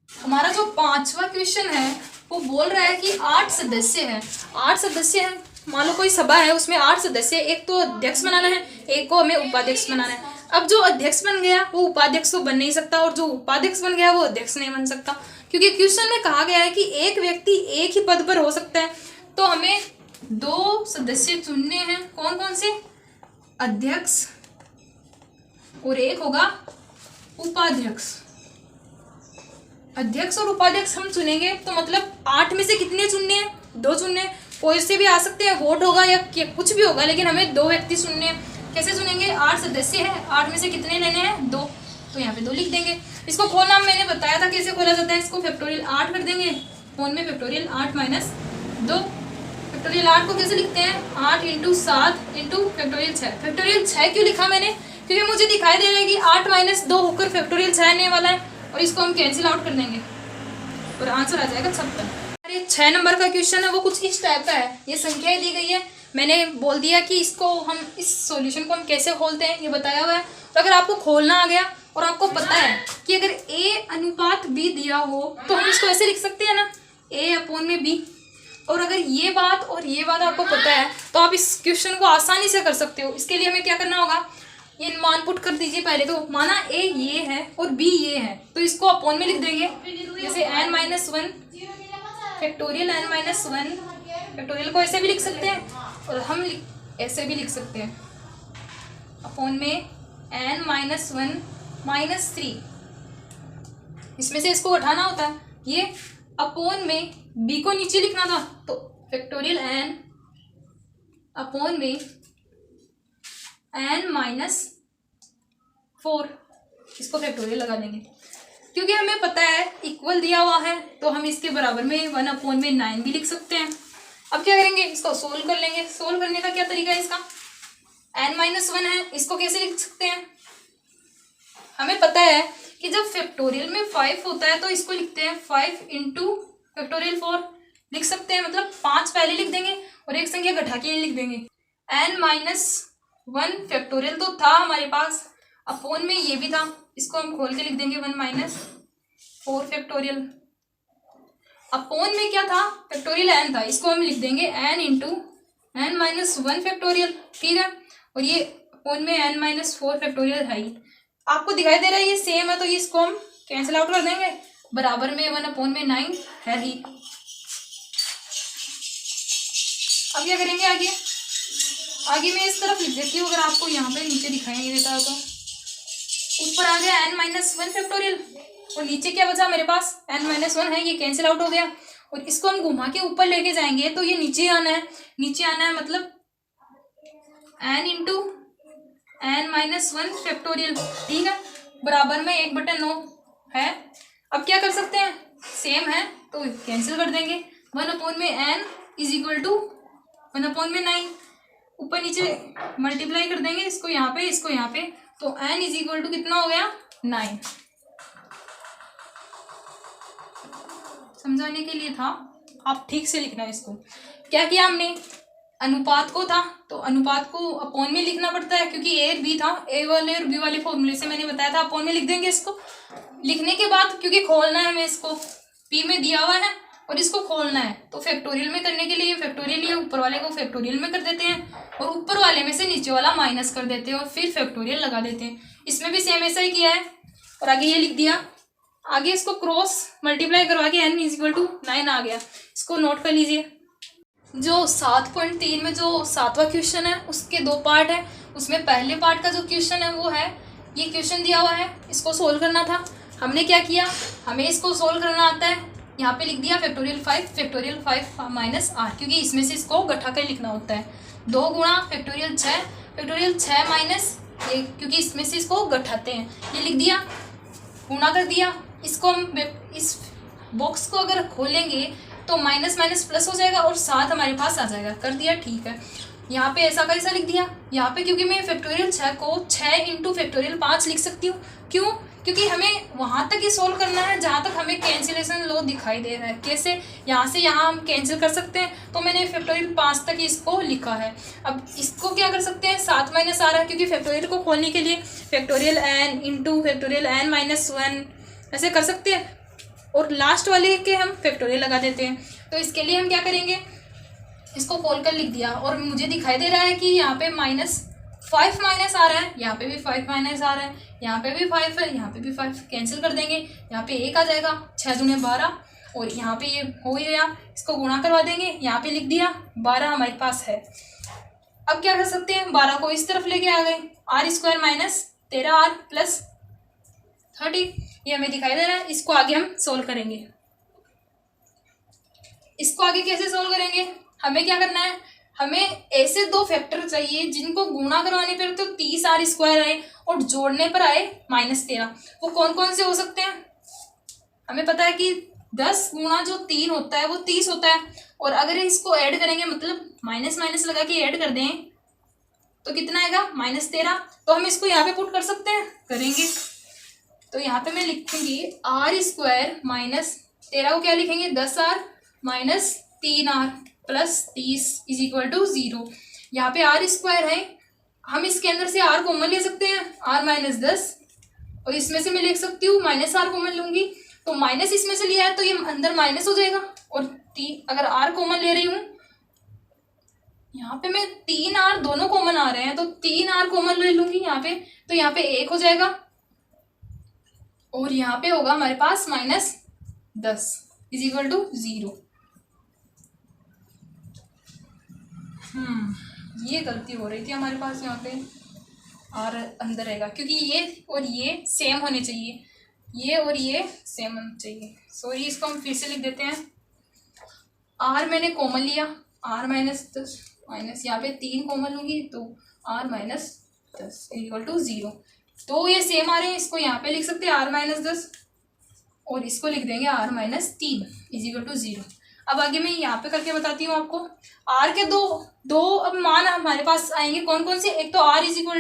हमारा जो पांचवा क्वेश्चन है वो बोल रहा है कि 8 सदस्य हैं। 8 सदस्य हैं, मान लो कोई सभा है उसमें 8 सदस्य, एक तो अध्यक्ष बनाना है, एक को हमें उपाध्यक्ष बनाना है। अब जो अध्यक्ष बन गया वो उपाध्यक्ष तो बन नहीं सकता, और जो उपाध्यक्ष बन गया वो अध्यक्ष नहीं बन सकता, क्योंकि क्वेश्चन में कहा गया है कि एक व्यक्ति एक ही पद पर हो सकता है। तो हमें 2 सदस्य चुनने हैं। कौन कौन से? अध्यक्ष और एक होगा उपाध्यक्ष। अध्यक्ष और उपाध्यक्ष हम चुनेंगे तो मतलब 8 में से कितने चुनने हैं? 2 चुनने हैं। कोई से भी आ सकते हैं, वोट होगा या कुछ भी होगा, लेकिन हमें 2 व्यक्ति चुनने हैं। कैसे चुनेंगे? 8 सदस्य हैं, 8 में से कितने लेने हैं? 2। तो यहाँ पे 2 लिख देंगे। इसको खोलना मैंने बताया था कैसे खोला जाता है। इसको फैक्टोरियल 8 कर देंगे, फोन में फैक्टोरियल 8 माइनस 2। फैक्टोरियल 8 को कैसे लिखते हैं? 8 इंटू 7 इंटू फैक्टोरियल 6। फैक्टोरियल 6 क्यों लिखा मैंने? क्योंकि मुझे दिखाई दे रहा है कि 8 माइनस 2 होकर फैक्टोरियल 6 आने वाला है, और इसको हम कैंसिल आउट कर देंगे और आंसर आ जाएगा 56। अरे 6 नंबर का क्वेश्चन है वो कुछ इस टाइप का है। ये संख्याएं दी गई है, मैंने बोल दिया कि इसको हम इस सॉल्यूशन को हम कैसे खोलते हैं, ये बताया हुआ है। तो अगर आपको खोलना आ गया और आपको पता है कि अगर a अनुपात b दिया हो तो हम इसको ऐसे लिख सकते हैं ना, a अपॉन में b। और अगर ये बात और ये बात आपको पता है तो आप इस क्वेश्चन को आसानी से कर सकते हो। इसके लिए हमें क्या करना होगा? ये मान पुट कर दीजिए पहले। तो माना a ये है और b ये है, तो इसको अपॉन में लिख देंगे। जैसे n-1 फैक्टोरियल n-1 फैक्टोरियल को ऐसे भी लिख सकते हैं और हम ऐसे भी लिख सकते हैं, अपॉन में n-1 माइनस 3। इसमें से इसको उठाना होता है, ये अपॉन में b को नीचे लिखना था, तो फैक्टोरियल n अपॉन में n-4, इसको फैक्टोरियल लगा देंगे। क्योंकि हमें पता है इक्वल दिया हुआ है तो हम इसके बराबर में 1 अपॉन में 9 भी लिख सकते हैं। अब क्या करेंगे? इसको सोल्व कर लेंगे। सोल्व करने का क्या तरीका है इसका? n-1 है, इसको कैसे लिख सकते हैं? हमें पता है कि जब फैक्टोरियल में 5 होता है तो इसको लिखते हैं 5 इंटू फैक्टोरियल 4 लिख सकते हैं, मतलब 5 पहले लिख देंगे और एक संख्या घटा के लिख देंगे। n-1 फैक्टोरियल तो था हमारे पास, अपॉन में ये भी था, इसको हम खोल के लिख देंगे 1-4 फैक्टोरियल। अपॉन में क्या था? फैक्टोरियल n था, इसको हम लिख देंगे n इंटू n-1 फैक्टोरियल, ठीक है। और ये अपॉन में n-4 फैक्टोरियल है ही, आपको दिखाई दे रहा है ये सेम है, तो इसको हम कैंसिल आउट कर देंगे। बराबर में 1 अपॉन में 9 है ही। अब क्या करेंगे आगे? आगे मैं इस तरफ लिख देती हूँ, अगर आपको यहाँ पे नीचे दिखाई नहीं देता तो। ऊपर आ गया n-1 फैक्टोरियल और नीचे क्या बचा मेरे पास? n-1 है, ये कैंसिल आउट हो गया। और इसको हम घुमा के ऊपर लेके जाएंगे तो ये नीचे आना है, नीचे आना है, मतलब n इंटू n-1 फैक्टोरियल, ठीक है, बराबर में 1/9 है। अब क्या कर सकते हैं? सेम है तो कैंसिल कर देंगे। 1 अपॉन में n is equal to 1 upon में 9, ऊपर नीचे मल्टीप्लाई कर देंगे, इसको यहाँ पे इसको यहाँ पे, तो n इज इक्वल टू कितना हो गया? 9। समझाने के लिए था, आप ठीक से लिखना है इसको। क्या किया हमने? अनुपात को था तो अनुपात को अपॉन में लिखना पड़ता है, क्योंकि a और b था, a वाले और b वाले फॉर्मूले से मैंने बताया था अपॉन में लिख देंगे इसको। लिखने के बाद क्योंकि खोलना है हमें, इसको p में दिया हुआ है और इसको खोलना है, तो फैक्टोरियल में करने के लिए फैक्टोरियल ये ऊपर वाले को फैक्टोरियल में कर देते हैं और ऊपर वाले में से नीचे वाला माइनस कर देते हैं और फिर फैक्टोरियल लगा देते हैं। इसमें भी सेम ऐसा ही किया है और आगे ये लिख दिया। आगे इसको क्रॉस मल्टीप्लाई करवा के n इज इक्वल टू 9 आ गया, इसको नोट कर लीजिए। जो 7.3 में जो 7वां क्वेश्चन है उसके 2 पार्ट है। उसमें पहले पार्ट का जो क्वेश्चन है वो है, ये क्वेश्चन दिया हुआ है, इसको सोल्व करना था। हमने क्या किया? हमें इसको सोल्व करना आता है, यहाँ पे लिख दिया फैक्टोरियल 5 माइनस r, क्योंकि इसमें से इसको घटा कर लिखना होता है। 2 गुणा फैक्टोरियल 6 माइनस ये, क्योंकि इसमें से इसको घटाते हैं, ये लिख दिया, गुणा कर दिया। इसको हम इस बॉक्स को अगर खोलेंगे तो माइनस माइनस प्लस हो जाएगा और 7 हमारे पास आ जाएगा, कर दिया, ठीक है। यहाँ पे ऐसा का ऐसा लिख दिया। यहाँ पे क्योंकि मैं फैक्टोरियल 6 को 6 इंटू फैक्टोरियल 5 लिख सकती हूँ, क्यों? क्योंकि हमें वहाँ तक ही सोल्व करना है जहाँ तक हमें कैंसिलेशन लॉ दिखाई दे रहा है। कैसे? यहाँ से यहाँ हम कैंसिल कर सकते हैं, तो मैंने फैक्टोरियल 5 तक इसको लिखा है। अब इसको क्या कर सकते हैं? 7 माइनस आ रहा है, क्योंकि फैक्टोरियल को खोलने के लिए factorial n into factorial n-1 ऐसे कर सकते हैं। और लास्ट वाले के हम फैक्टोरियल लगा देते हैं। तो इसके लिए हम क्या करेंगे, इसको खोल कर लिख दिया और मुझे दिखाई दे रहा है कि यहाँ पे -5 माइनस आ रहा है, यहाँ पे भी 5 माइनस आ रहा है, यहाँ पे भी 5 है, यहाँ पे भी 5, कैंसिल कर देंगे, यहाँ पे 1 आ जाएगा, 6 दूने 12 और यहाँ पे ये हो गया, इसको गुणा करवा देंगे, यहाँ पे लिख दिया 12 हमारे पास है। अब क्या कर सकते हैं, 12 को इस तरफ लेके आ गए, r² माइनस 13r प्लस 30, ये हमें दिखाई दे रहा है। इसको आगे हम सोल्व करेंगे। इसको आगे कैसे सोल्व करेंगे, हमें क्या करना है, हमें ऐसे दो फैक्टर चाहिए जिनको गुणा करवाने पर तो 30r² आए और जोड़ने पर आए -13। वो कौन कौन से हो सकते हैं, हमें पता है कि 10 गुणा जो 3 होता है वो 30 होता है, और अगर इसको ऐड करेंगे मतलब माइनस माइनस लगा के ऐड कर दें तो कितना आएगा, -13। तो हम इसको यहाँ पे पुट कर सकते हैं, करेंगे। तो यहाँ पे मैं लिखूंगी r² माइनस 13 को क्या लिखेंगे, 10r minus 3r plus 30 is equal to 0। यहाँ पे r² है, हम इसके अंदर से r कॉमन ले सकते हैं, r माइनस 10, और इसमें से मैं लिख सकती हूँ -r कॉमन लूंगी, तो माइनस इसमें से लिया है तो ये अंदर माइनस हो जाएगा, और अगर r कॉमन ले रही हूँ, यहाँ पे मैं 3r दोनों कॉमन आ रहे हैं तो 3r कॉमन ले लूंगी यहाँ पे, तो यहाँ पे 1 हो जाएगा, और यहाँ पे होगा हमारे पास -10 इज इक्वल टू 0। ये गलती हो रही थी हमारे पास, यहाँ पे r अंदर रहेगा क्योंकि ये और ये सेम होने चाहिए, ये और ये सेम होना चाहिए। सॉरी, इसको हम फिर से लिख देते हैं, r मैंने कॉमन लिया, r -10 माइनस यहाँ पे 3 कॉमन लूंगी तो r -10 इक्वल टू 0। तो ये सेम आ रहे हैं, इसको यहाँ पे लिख सकते हैं r -10 और इसको लिख देंगे r -3 इज इक्वल टू 0। अब आगे मैं यहाँ पे करके बताती हूँ आपको। r के दो अब मान हमारे पास आएंगे, कौन कौन से, एक तो r इज इक्वल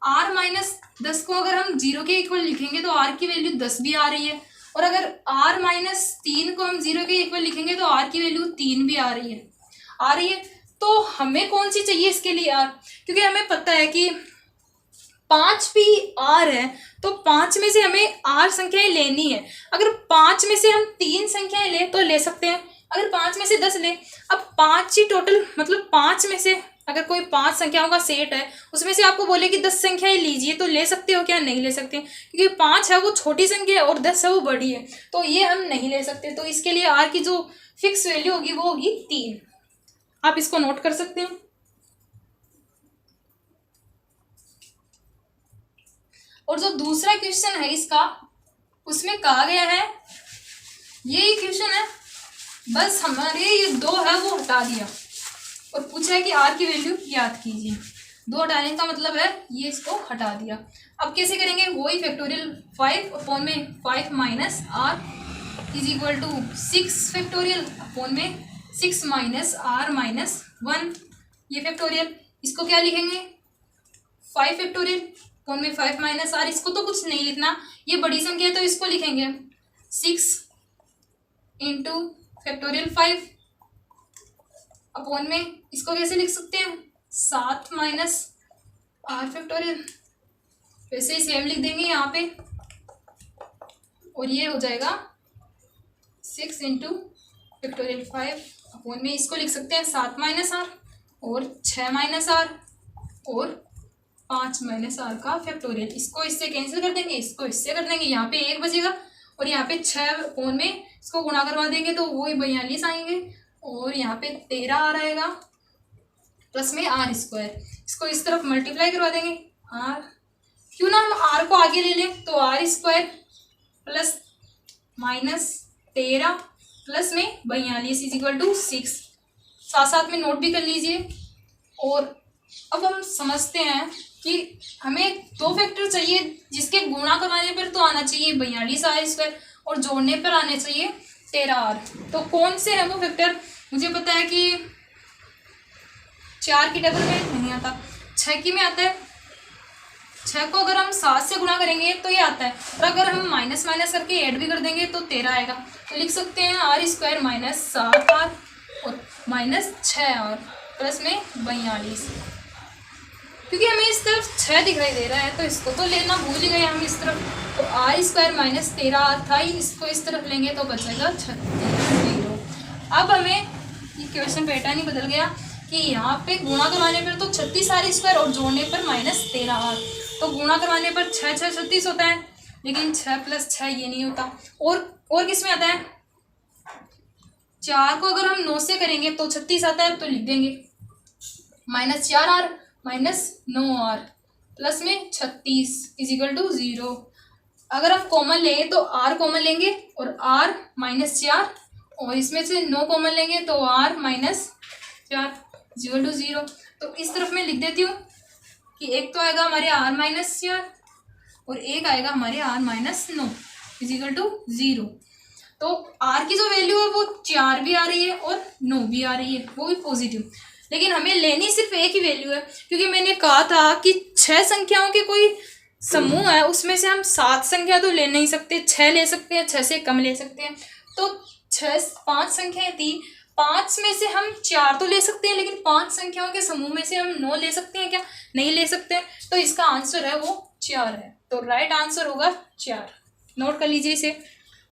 r -10 को अगर हम 0 के इक्वल लिखेंगे तो r की वैल्यू 10 भी आ रही है, और अगर r -3 को हम 0 के इक्वल लिखेंगे तो r की वैल्यू 3 भी आ रही है। तो हमें कौन सी चाहिए इसके लिए r, क्योंकि हमें पता है कि 5 भी r है तो 5 में से हमें r संख्याएं लेनी है। अगर 5 में से हम 3 संख्याएं ले तो ले सकते हैं, अगर 5 में से 10 ले, अब 5 ही टोटल, मतलब 5 में से अगर कोई 5 संख्याओं का सेट है उसमें से आपको बोले कि 10 संख्याएं लीजिए तो ले सकते हो क्या, नहीं ले सकते, क्योंकि 5 है वो छोटी संख्या है और 10 है वो बड़ी है, तो ये हम नहीं ले सकते। तो इसके लिए r की जो फिक्स वैल्यू होगी वो होगी 3। आप इसको नोट कर सकते हैं। और जो दूसरा क्वेश्चन है इसका, उसमें कहा गया है, यही क्वेश्चन है, बस हमारे ये 2 है वो हटा दिया और पूछा है कि r की वैल्यू याद कीजिए। 2 हटाने का मतलब है ये इसको हटा दिया। अब कैसे करेंगे, वही फैक्टोरियल 5 अपॉन में 5 minus r is equal to 6 factorial upon में 6 माइनस r माइनस 1, ये फैक्टोरियल, इसको क्या लिखेंगे 5 फैक्टोरियल अपॉन में 5 माइनस r, इसको तो कुछ नहीं लिखना, ये बड़ी संख्या है तो इसको लिखेंगे 6 इंटू फैक्टोरियल 5 अपॉन में, इसको कैसे लिख सकते हैं 7 माइनस r फैक्टोरियल, वैसे ही सेम लिख देंगे यहाँ पे, और ये हो जाएगा 6 इंटू फैक्टोरियल 5 अपॉन में, इसको लिख सकते हैं 7 माइनस r और 6 माइनस r और 5 माइनस r का फैक्टोरियल। इसको इससे कैंसिल कर देंगे, इसको इससे कर देंगे, यहाँ पे 1 बचेगा और यहाँ पे 6 अपॉन में इसको गुणा करवा देंगे तो वही 42 आएंगे, और यहाँ पे 13 आ रहेगा प्लस में r², इसको इस तरफ मल्टीप्लाई करवा देंगे r, क्यों ना हम r को आगे ले लें, तो r² प्लस माइनस 13 प्लस में 42 इज इक्वल टू 6, साथ साथ में नोट भी कर लीजिए। और अब हम समझते हैं कि हमें 2 फैक्टर चाहिए जिसके गुणा करवाने पर तो आना चाहिए 42 r² और जोड़ने पर आने चाहिए 13r। तो कौन से है वो फैक्टर, मुझे पता है कि 4 की डबल में नहीं आता, 6 की में आता है, 6 को अगर हम 7 से गुणा करेंगे तो ये आता है, और अगर हम माइनस माइनस करके ऐड भी कर देंगे तो 13 आएगा। तो लिख सकते हैं r² माइनस 7r और माइनस 6r प्लस में 42। क्योंकि हमें इस तरफ 6 दिखाई दे रहा है तो इसको तो लेना भूल ही गए हम इस तरफ। तो आर स्क्वायर माइनस 13 था, इसको इस तरफ लेंगे तो बचेगा 36। अब हमें इक्वेशन पैटर्न ही बदल गया कि यहाँ पे गुणा करवाने पर तो 36 आर स्क्वायर और जोड़ने पर माइनस 13 आर। तो गुणा करवाने पर 6 6 36 होता है, लेकिन 6 + 6 ये नहीं होता। और किस में आता है, 4 को अगर हम 9 से करेंगे तो 36 आता है, तो लिख देंगे -4r -9r प्लस में 36 = 0। अगर हम कॉमन लेंगे तो r कॉमन लेंगे और r -4 और इसमें से 9 कॉमन लेंगे तो r -4 = 0। तो इस तरफ मैं लिख देती हूँ कि एक तो आएगा हमारे r -4 और एक आएगा हमारे r -9 = 0। तो r की जो वैल्यू है वो 4 भी आ रही है और 9 भी आ रही है, वो भी पॉजिटिव। लेकिन हमें लेनी सिर्फ एक ही वैल्यू है, क्योंकि मैंने कहा था कि 6 संख्याओं के कोई समूह है, उसमें से हम 7 संख्या तो ले नहीं सकते, 6 ले सकते हैं, 6 से कम ले सकते हैं। तो 5 संख्याएं थी, 5 में से हम 4 तो ले सकते हैं, लेकिन 5 संख्याओं के समूह में से हम 9 ले सकते हैं क्या? नहीं ले सकते। तो इसका आंसर है वो 4 है। तो राइट आंसर होगा 4। नोट कर लीजिए इसे।